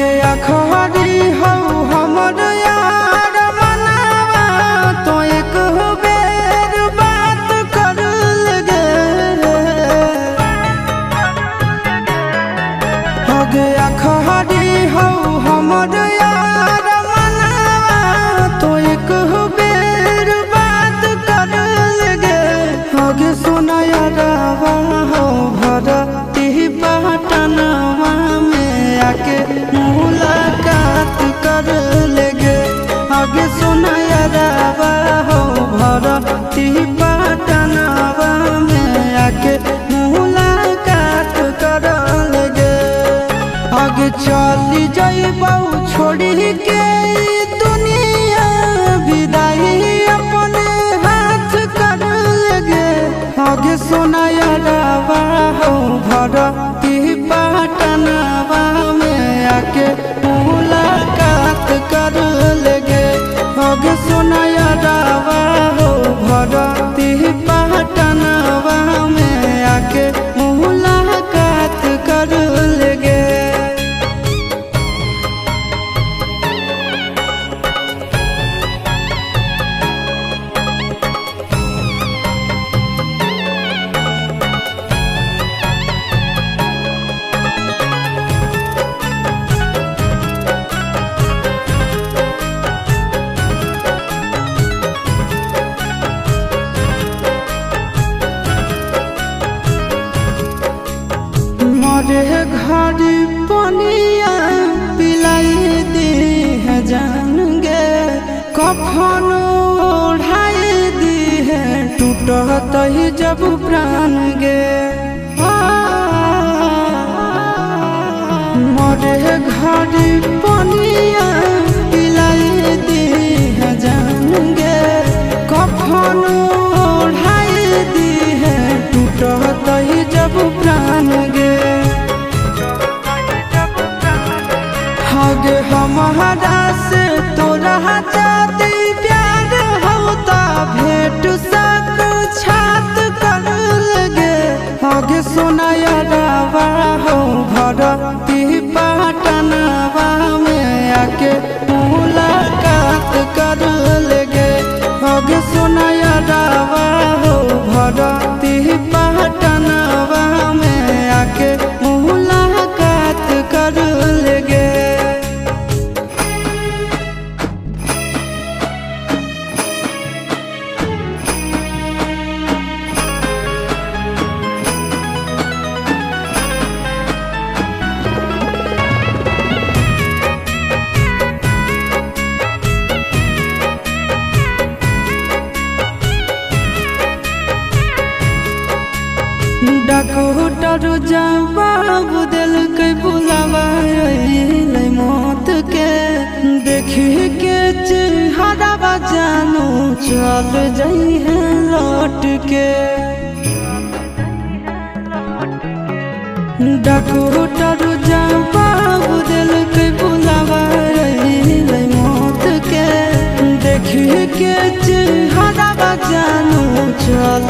हगे अखबारी हो हमर यार मनावा तो एक बेर बात कर लगे। हगे अखबारी हो हमर यार मनावा तो एक बेर बात कर लगे। हगे सोना यारवा हो भरती पटनवा में आके मुलाकात कर लेगे। आगे सुना यारवा हो भरती पटनवा में आके मुलाकात कर लेगे। आगे चली जाइबौ छोड़ी के दुनिया विदाई अपने हाथ कर लेगे। आगे सुना यारवा हो भरती पटनवा में आके मुलाकात कर लेगे। आगे सुना यारवा हो भरती पटनवा में आके मुलाकात कर लेगे। मरे घड़ी पनिया पिलाई दी है जान गे। कफन ओढ़ाई दी है टूटत ही जब प्राण गे। मरे घड़ी पनिया पिलाई दी है जान गे। कफन ओढ़ाई दी है टूटत ही जब प्राण गे। हगे हमारा से तोरा जाती प्यार होता भेंट साक्षात कर लगे। हगे सोना यारवा हो भरती पटनवा में आके मुलाकात कर लेगे। हगे सोना यारवा हो भरती पटनवा में आके मुलाकात कर लेगे। डॉक्टर जवाब दिल के बुलावा मौत के। देखी के चेहरा जानू चल जाई है लौट के। डॉक्टर जवाब दिल के बुलावा मौत के। देखी के चेहरा जानू चल